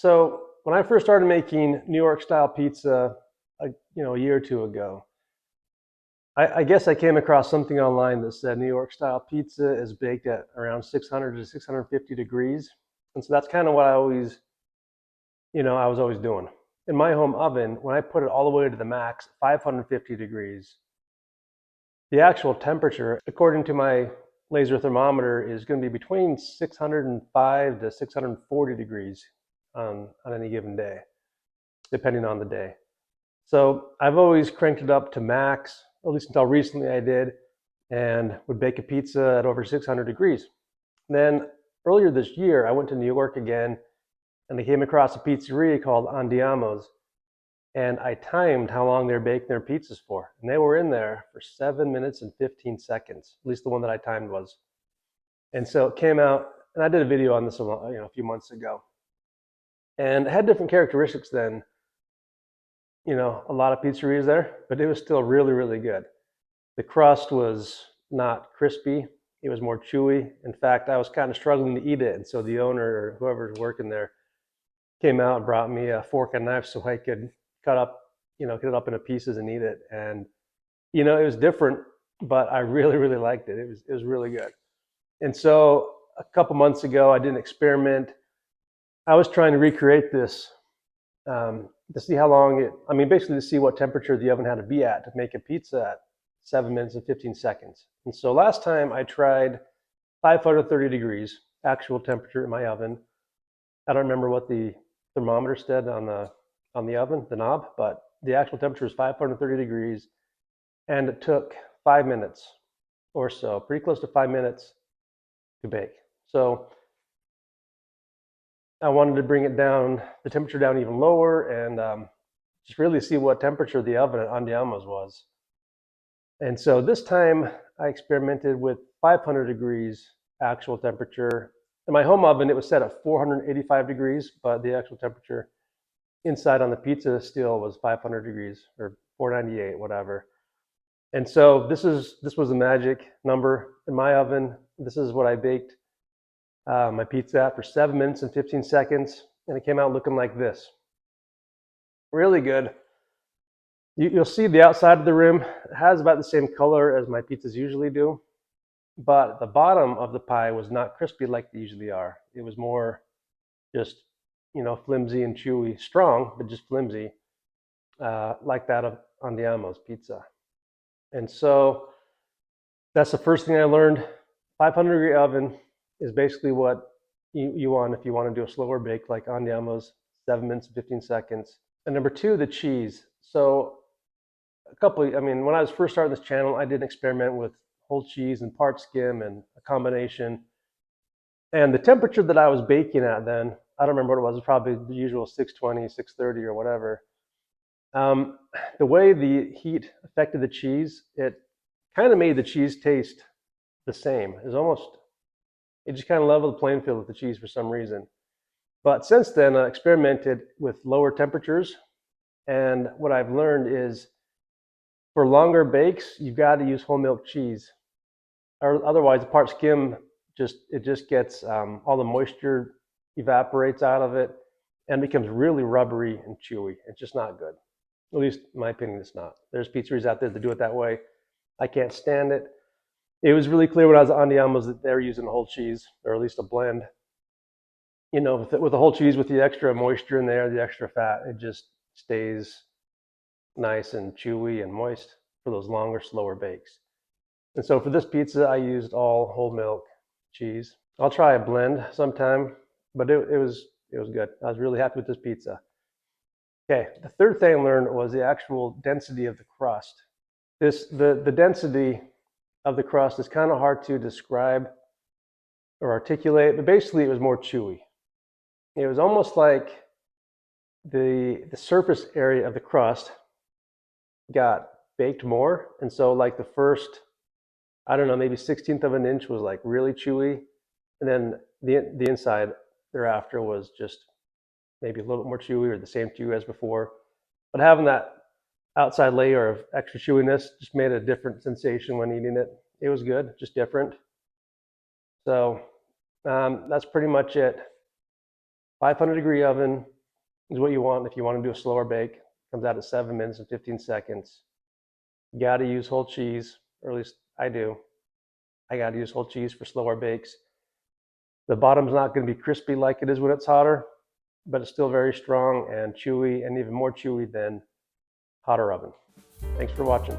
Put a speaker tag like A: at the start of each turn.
A: So when I first started making New York style pizza, a year or two ago, I guess I came across something online that said New York style pizza is baked at around 600 to 650 degrees. And so that's kind of what I was always doing. In my home oven, when I put it all the way to the max, 550 degrees, the actual temperature, according to my laser thermometer, is going to be between 605 to 640 degrees on any given day, depending on the day. So I've always cranked it up to max, at least until recently I did, and would bake a pizza at over 600 degrees. Then earlier this year, I went to New York again, and I came across a pizzeria called Andiamo's, and I timed how long they're baking their pizzas for, and they were in there for 7 minutes and 15 seconds. At least the one that I timed was. And so it came out, and I did a video on this a few months ago, and it had different characteristics than a lot of pizzerias there, but it was still really, really good. The crust was not crispy. It was more chewy. In fact, I was kind of struggling to eat it. And so the owner or whoever's working there came out and brought me a fork and knife so I could cut it up into pieces and eat it. And, it was different, but I really, really liked it. It was really good. And so a couple months ago, I did an experiment. I was trying to recreate this to see how long basically to see what temperature the oven had to be at to make a pizza at 7 minutes and 15 seconds. And so last time I tried 530 degrees actual temperature in my oven. I don't remember what the thermometer said on the oven, the knob, but the actual temperature was 530 degrees, and it took 5 minutes or so, pretty close to 5 minutes to bake. So I wanted to bring the temperature down even lower, and just really see what temperature the oven at Andiamo's was. And so this time I experimented with 500 degrees actual temperature. In my home oven, it was set at 485 degrees, but the actual temperature inside on the pizza still was 500 degrees or 498, whatever. And so this was the magic number in my oven. This is what I baked my pizza at for 7 minutes and 15 seconds, and it came out looking like this. Really good. You'll see the outside of the rim. It has about the same color as my pizzas usually do, but the bottom of the pie was not crispy like they usually are. It was more just, flimsy and chewy, strong, but just flimsy, like that of Andiamo's pizza. And so that's the first thing I learned. 500-degree oven is basically what you want if you want to do a slower bake like Andiamo's, 7 minutes and 15 seconds. And number two, the cheese. So when I was first starting this channel, I did an experiment with whole cheese and part skim and a combination. And the temperature that I was baking at then, I don't remember what it was probably the usual 620, 630 or whatever. The way the heat affected the cheese, it kind of made the cheese taste the same. It just kind of leveled the playing field with the cheese for some reason. But since then, I experimented with lower temperatures. And what I've learned is for longer bakes, you've got to use whole milk cheese. Or otherwise, the part skim just gets all the moisture evaporates out of it and becomes really rubbery and chewy. It's just not good. At least in my opinion, it's not. There's pizzerias out there that do it that way. I can't stand it. It was really clear when I was at Andiamo's that they're using whole cheese, or at least a blend. With the whole cheese, with the extra moisture in there, the extra fat, it just stays nice and chewy and moist for those longer, slower bakes. And so for this pizza, I used all whole milk cheese. I'll try a blend sometime, but it was good. I was really happy with this pizza. Okay, the third thing I learned was the actual density of the crust. The density of the crust is kind of hard to describe or articulate, but basically it was more chewy. It was almost like the surface area of the crust got baked more, and so like the first, I don't know, maybe 1/16 of an inch was like really chewy, and then the inside thereafter was just maybe a little bit more chewy or the same chewy as before. But having that outside layer of extra chewiness just made a different sensation when eating it. It was good, just different. So that's pretty much it. 500-degree oven, is what you want if you want to do a slower bake. It comes out at 7 minutes and 15 seconds. You got to use whole cheese, or at least I do. I got to use whole cheese for slower bakes. The bottom's not going to be crispy like it is when it's hotter, but it's still very strong and chewy, and even more chewy than hotter oven. Thanks for watching.